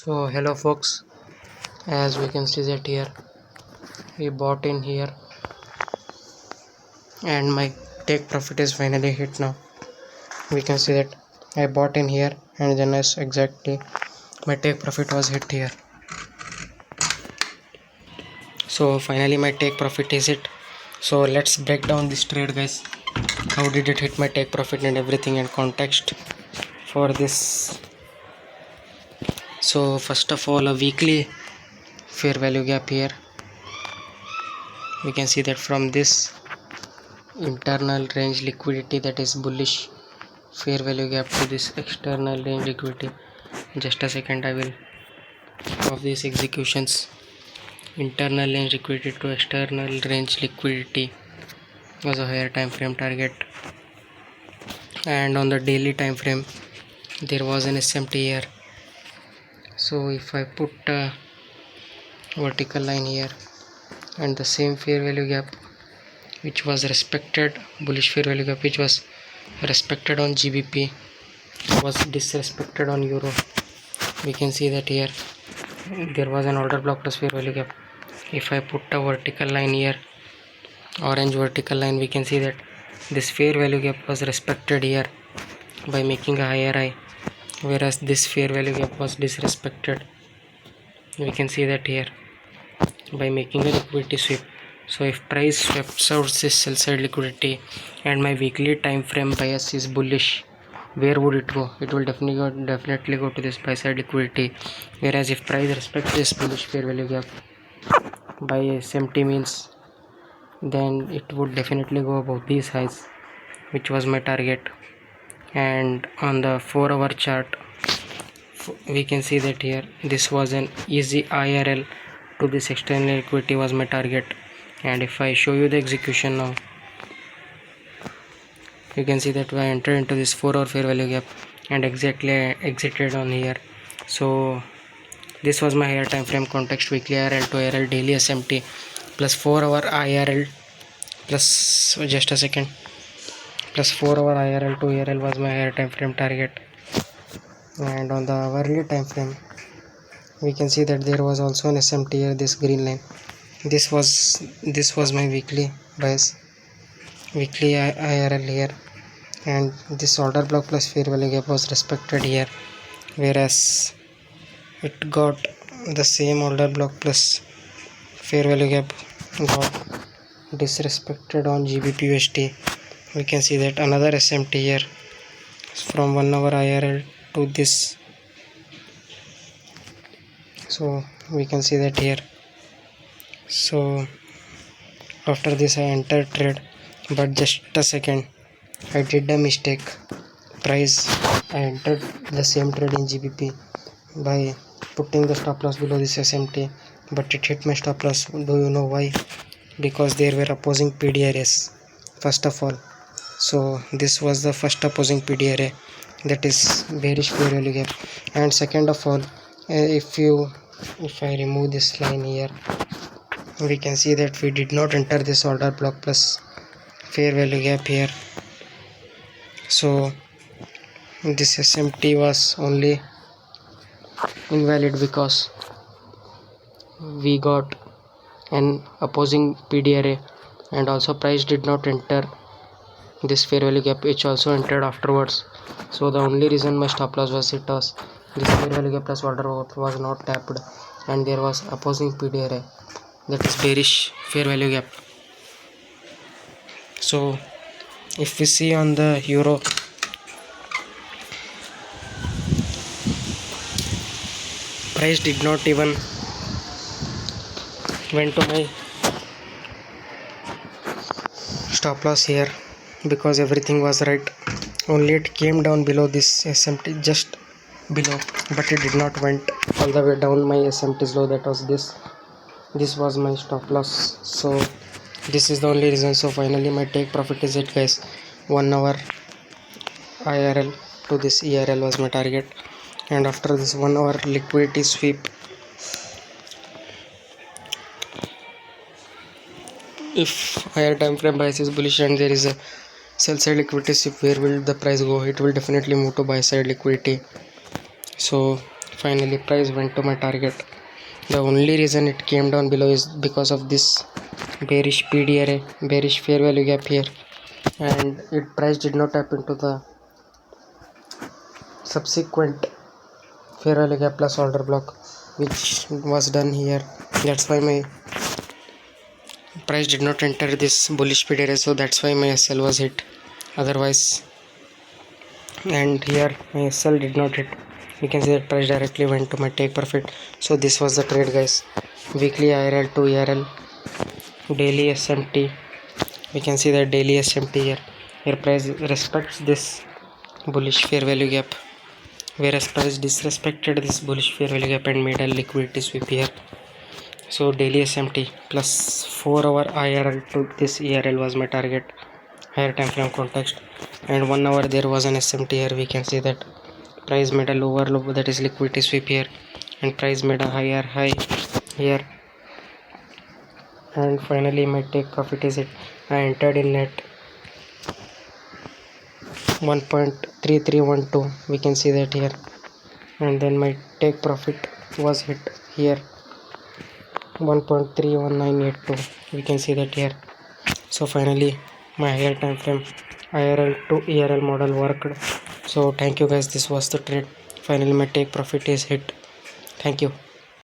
So hello folks, as we can see that here we bought in here and my take profit is finally hit now. We can see that I bought in here and then as exactly my take profit was hit here. So finally my take profit is hit. So let's break down this trade, guys. How did it hit my take profit and everything and context for this. So first of all, a weekly fair value gap here. We can see that from this internal range liquidity, that is bullish fair value gap, to this external range liquidity. Just a second, I will of these executions. Internal range liquidity to external range liquidity was a higher time frame target, and on the daily time frame there was an SMT here. So if I put a vertical line here and the same fair value gap which was respected, bullish fair value gap which was respected on GBP was disrespected on euro, we can see that here there was an order block plus fair value gap. If I put a vertical line here, orange vertical line, we can see that this fair value gap was respected here by making a higher high, whereas this fair value gap was disrespected, we can see that here, by making a liquidity sweep. So if price sweeps out this sell side liquidity and my weekly time frame bias is bullish, where would it go? It will definitely go to this buy side liquidity. Whereas if price respects this bullish fair value gap by SMT means, then it would definitely go above these highs, which was my target. And on the 4-hour chart, we can see that here this was an easy IRL to this external liquidity was my target. And if I show you the execution now, you can see that I entered into this 4-hour fair value gap and exactly I exited on here. So this was my higher time frame context, weekly IRL to IRL, daily SMT plus 4-hour IRL plus, just a second, plus 4-hour IRL to IRL was my higher time frame target. And on the hourly time frame, we can see that there was also an SMT here, this green line. This was my weekly bias, weekly IRL here, and this order block plus fair value gap was respected here, whereas it got the same order block plus fair value gap got disrespected on GBP USD. We can see that another SMT here from 1-hour IRL to this. So we can see that here. So after this I entered trade, but just a second, I did a mistake. Price, I entered the same trade in GBP by putting the stop loss below this SMT, but it hit my stop loss. Do you know why? Because there were opposing PDRS first of all. So this was the first opposing PDRA, that is bearish fair value gap. And second of all, if I remove this line here, we can see that we did not enter this order block plus fair value gap here. So this SMT was only invalid because we got an opposing PDRA, and also price did not enter this fair value gap, which also entered afterwards. So the only reason my stop loss was hit was this fair value gap plus order was not tapped, and there was opposing PDRA, that is bearish fair value gap. So if we see on the euro, price did not even went to my stop loss here because everything was right. Only it came down below this SMT, just below, but it did not went all the way down my SMT's low, that was this was my stop loss. So this is the only reason. So finally my take profit is it, guys. 1-hour IRL to this ERL was my target, and after this 1-hour liquidity sweep, if higher time frame bias is bullish and there is a sell side liquidity sweep, where will the price go? It will definitely move to buy side liquidity. So Finally price went to my target. The only reason it came down below is because of this bearish PD array, bearish fair value gap here, and it price did not tap into the subsequent fair value gap plus order block which was done here. That's why my price did not enter this bullish PD array, so that's why my SL was hit. Otherwise, and here my SL did not hit. You can see that price directly went to my take profit. So this was the trade, guys. Weekly IRL to ERL, daily SMT. We can see that daily SMT here. Here price respects this bullish fair value gap, whereas price disrespected this bullish fair value gap and made a liquidity sweep here. So daily SMT plus 4 hour IRL to this ERL was my target, higher time frame context, and 1 hour there was an SMT here. We can see that price made a lower low, that is liquidity sweep here, and price made a higher high here, and finally my take profit is it. I entered in net 1.3312, we can see that here, and then my take profit was hit here 1.31982, we can see that here. So finally my higher time frame IRL to ERL model worked. So thank you guys, this was the trade. Finally my take profit is hit. Thank you.